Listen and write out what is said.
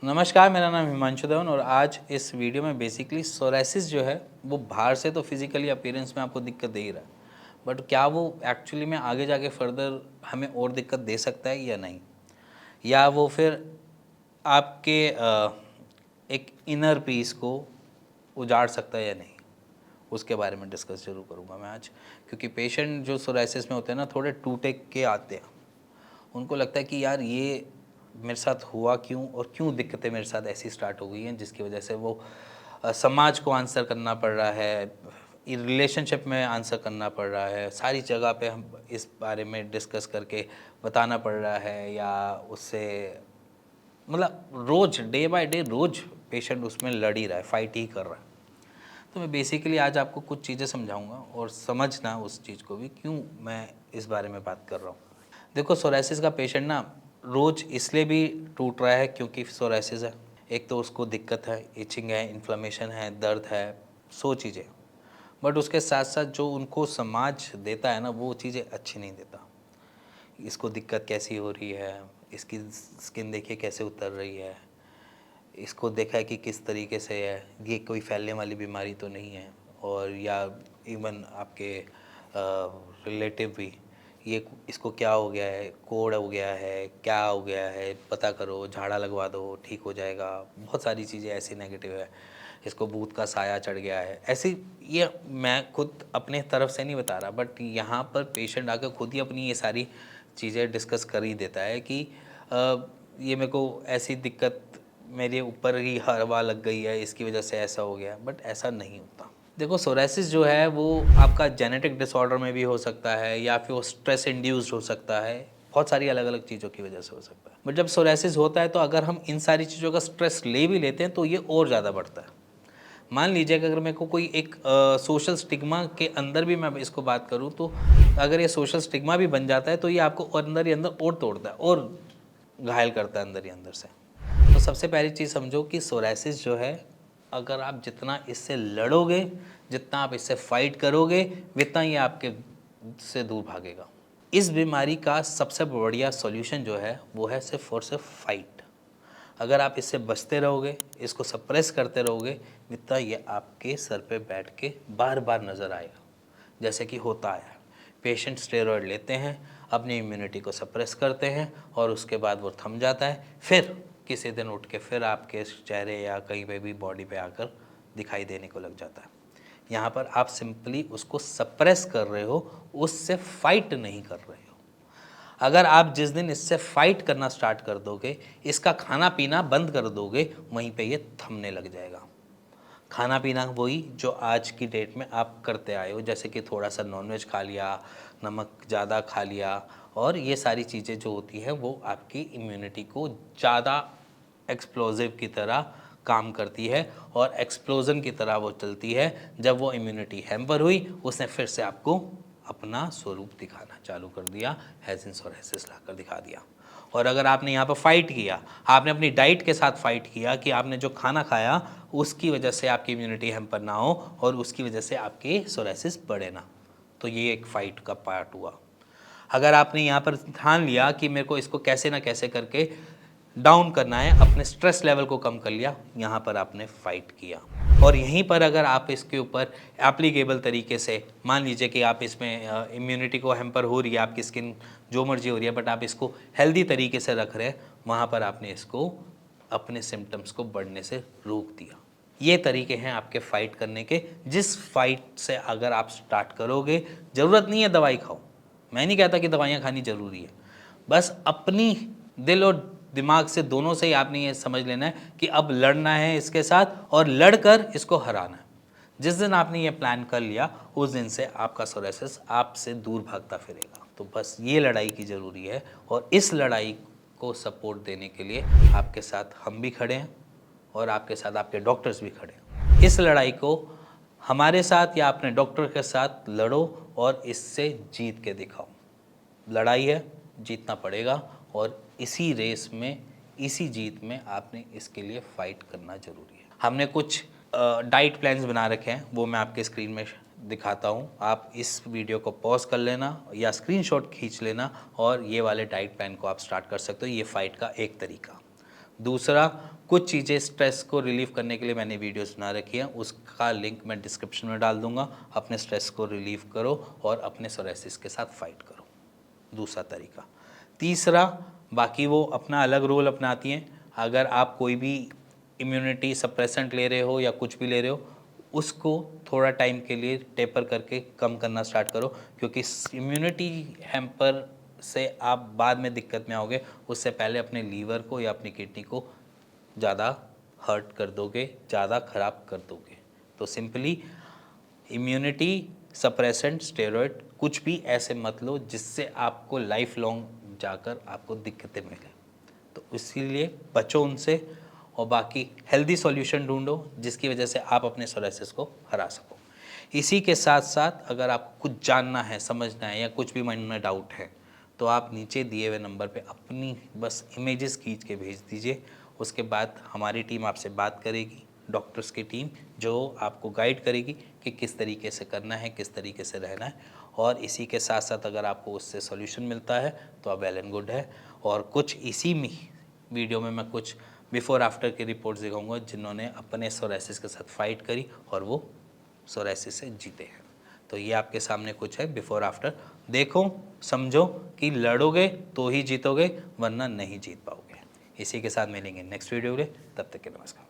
नमस्कार, मेरा नाम हिमांशु देवन और आज इस वीडियो में बेसिकली सोराइसिस जो है वो बाहर से तो फिजिकली अपीयरेंस में आपको दिक्कत दे ही रहा है, बट क्या वो एक्चुअली में आगे जाके फर्दर हमें और दिक्कत दे सकता है या नहीं, या वो फिर आपके एक इनर पीस को उजाड़ सकता है या नहीं, उसके बारे में डिस्कस जरूर करूँगा मैं आज। क्योंकि पेशेंट जो सोराइसिस में होते हैं ना, थोड़े टूटे के आते हैं। उनको लगता है कि यार ये मेरे साथ हुआ क्यों और क्यों दिक्कतें मेरे साथ ऐसी स्टार्ट हो गई हैं जिसकी वजह से वो समाज को आंसर करना पड़ रहा है, रिलेशनशिप में आंसर करना पड़ रहा है, सारी जगह पे हम इस बारे में डिस्कस करके बताना पड़ रहा है, या उससे मतलब रोज़ डे बाय डे रोज़ पेशेंट उसमें लड़ ही रहा है, फाइट ही कर रहा है। तो मैं बेसिकली आज आपको कुछ चीज़ें समझाऊंगा और समझना उस चीज़ को भी क्यों मैं इस बारे में बात कर रहा हूँ। देखो, सोराइसिस का पेशेंट ना रोज़ इसलिए भी टूट रहा है क्योंकि सोराइसिस है। एक तो उसको दिक्कत है, इचिंग है, इन्फ्लेमेशन है, दर्द है, 100 चीज़ें। बट उसके साथ साथ जो उनको समाज देता है ना, वो चीज़ें अच्छी नहीं देता। इसको दिक्कत कैसी हो रही है, इसकी स्किन देखिए कैसे उतर रही है, इसको देखा है कि किस तरीके से है, ये कोई फैलने वाली बीमारी तो नहीं है। और या इवन आपके रिलेटिव भी, ये इसको क्या हो गया है, कोड़ हो गया है, क्या हो गया है, पता करो, झाड़ा लगवा दो, ठीक हो जाएगा। बहुत सारी चीज़ें ऐसी नेगेटिव है, इसको भूत का साया चढ़ गया है, ऐसी। ये मैं खुद अपने तरफ से नहीं बता रहा, बट यहाँ पर पेशेंट आकर खुद ही अपनी ये सारी चीज़ें डिस्कस कर ही देता है कि ये मेरे को ऐसी दिक्कत, मेरे ऊपर ही हवा लग गई है, इसकी वजह से ऐसा हो गया। बट ऐसा नहीं होता। देखो, सोराइसिस जो है वो आपका जेनेटिक डिसऑर्डर में भी हो सकता है, या फिर वो स्ट्रेस इंड्यूस्ड हो सकता है, बहुत सारी अलग अलग चीज़ों की वजह से हो सकता है। बट जब सोराइसिस होता है तो अगर हम इन सारी चीज़ों का स्ट्रेस ले भी लेते हैं तो ये और ज़्यादा बढ़ता है। मान लीजिए कि अगर मेरे को कोई एक सोशल स्टिग्मा के अंदर भी मैं इसको बात करूँ, तो अगर ये सोशल स्टिग्मा भी बन जाता है तो ये आपको अंदर ही अंदर और तोड़ता है और घायल करता है अंदर ही अंदर से। तो सबसे पहली चीज़ समझो कि सोराइसिस जो है, अगर आप जितना इससे लड़ोगे, जितना आप इससे फाइट करोगे, उतना ही आपके से दूर भागेगा। इस बीमारी का सबसे बढ़िया सॉल्यूशन जो है वो है सिर्फ और सिर्फ फाइट। अगर आप इससे बचते रहोगे, इसको सप्रेस करते रहोगे, उतना ये आपके सर पे बैठ के बार बार नज़र आएगा, जैसे कि होता है। पेशेंट स्टेरॉयड लेते हैं, अपनी इम्यूनिटी को सप्रेस करते हैं और उसके बाद वो थम जाता है, फिर किसी दिन उठ के फिर आपके चेहरे या कहीं पे भी बॉडी पे आकर दिखाई देने को लग जाता है। यहाँ पर आप सिंपली उसको सप्रेस कर रहे हो, उससे फाइट नहीं कर रहे हो। अगर आप जिस दिन इससे फाइट करना स्टार्ट कर दोगे, इसका खाना पीना बंद कर दोगे, वहीं पे ये थमने लग जाएगा। खाना पीना वही जो आज की डेट में आप करते आए हो, जैसे कि थोड़ा सा नॉनवेज खा लिया, नमक ज़्यादा खा लिया, और ये सारी चीज़ें जो होती हैं वो आपकी इम्यूनिटी को ज़्यादा एक्सप्लोजिव की तरह काम करती है और एक्सप्लोजन की तरह वो चलती है। जब वो इम्यूनिटी हैम्पर हुई, उसने फिर से आपको अपना स्वरूप दिखाना चालू कर दिया, हैज़िन्स और हैसिस ला कर दिखा दिया। और अगर आपने यहाँ पर फाइट किया, आपने अपनी डाइट के साथ फाइट किया कि आपने जो खाना खाया उसकी वजह से आपकी इम्यूनिटी हैम्पर ना हो और उसकी वजह से आपके सोराइसिस बढ़े ना, तो ये एक फाइट का पार्ट हुआ। अगर आपने यहाँ पर ठान लिया कि मेरे को इसको कैसे ना कैसे करके डाउन करना है, अपने स्ट्रेस लेवल को कम कर लिया, यहाँ पर आपने फाइट किया। और यहीं पर अगर आप इसके ऊपर एप्लीकेबल तरीके से, मान लीजिए कि आप इसमें इम्यूनिटी को हैम्पर हो रही है, आपकी स्किन जो मर्जी हो रही है, बट आप इसको हेल्दी तरीके से रख रहे हैं, वहाँ पर आपने इसको अपने सिम्टम्स को बढ़ने से रोक दिया। ये तरीके हैं आपके फाइट करने के, जिस फाइट से अगर आप स्टार्ट करोगे, ज़रूरत नहीं है दवाई खाओ, मैं नहीं कहता कि दवाइयाँ खानी ज़रूरी है, बस अपनी दिल और दिमाग से दोनों से ही आपने ये समझ लेना है कि अब लड़ना है इसके साथ और लड़कर इसको हराना है। जिस दिन आपने ये प्लान कर लिया, उस दिन से आपका सोराइसिस आपसे दूर भागता फिरेगा। तो बस ये लड़ाई की ज़रूरी है, और इस लड़ाई को सपोर्ट देने के लिए आपके साथ हम भी खड़े हैं और आपके साथ आपके डॉक्टर्स भी खड़े हैं। इस लड़ाई को हमारे साथ या अपने डॉक्टर के साथ लड़ो और इससे जीत के दिखाओ। लड़ाई है, जीतना पड़ेगा, और इसी रेस में, इसी जीत में आपने इसके लिए फाइट करना ज़रूरी है। हमने कुछ डाइट प्लान्स बना रखे हैं, वो मैं आपके स्क्रीन में दिखाता हूँ। आप इस वीडियो को पॉज कर लेना या स्क्रीनशॉट खींच लेना और ये वाले डाइट प्लान को आप स्टार्ट कर सकते हो। ये फाइट का एक तरीका। दूसरा, कुछ चीज़ें स्ट्रेस को रिलीव करने के लिए मैंने वीडियोस बना रखी हैं, उसका लिंक मैं डिस्क्रिप्शन में डाल दूंगा। अपने स्ट्रेस को रिलीव करो और अपने सोरेसिस के साथ फाइट करो, दूसरा तरीका। तीसरा, बाकी वो अपना अलग रोल अपनाती हैं। अगर आप कोई भी इम्यूनिटी सप्रेसेंट ले रहे हो या कुछ भी ले रहे हो, उसको थोड़ा टाइम के लिए टेपर करके कम करना स्टार्ट करो, क्योंकि इम्यूनिटी हैम्पर से आप बाद में दिक्कत में आओगे। उससे पहले अपने लीवर को या अपनी किडनी को ज़्यादा हर्ट कर दोगे, ज़्यादा ख़राब कर दोगे। तो सिंपली इम्यूनिटी सप्रेसेंट स्टेरॉयड कुछ भी ऐसे मत लो जिससे आपको लाइफ लॉन्ग जाकर आपको दिक्कतें मिले। तो इसीलिए बचो उनसे, और बाकी हेल्दी सॉल्यूशन ढूंढो जिसकी वजह से आप अपने सोराइसिस को हरा सको। इसी के साथ साथ अगर आपको कुछ जानना है, समझना है, या कुछ भी मन में डाउट है, तो आप नीचे दिए हुए नंबर पे अपनी बस इमेजेस खींच के भेज दीजिए। उसके बाद हमारी टीम आपसे बात करेगी, डॉक्टर्स की टीम, जो आपको गाइड करेगी कि किस तरीके से करना है, किस तरीके से रहना है। और इसी के साथ साथ अगर आपको उससे सॉल्यूशन मिलता है तो आप वेल एंड गुड है। और कुछ इसी में वीडियो में मैं कुछ बिफोर आफ्टर की रिपोर्ट्स दिखाऊंगा जिन्होंने अपने सोराइसिस के साथ फाइट करी और वो सोराइसिस से जीते हैं। तो ये आपके सामने कुछ है बिफोर आफ्टर, देखो समझो कि लड़ोगे तो ही जीतोगे, वरना नहीं जीत पाओगे। इसी के साथ मिलेंगे नेक्स्ट वीडियो में, तब तक के नमस्कार।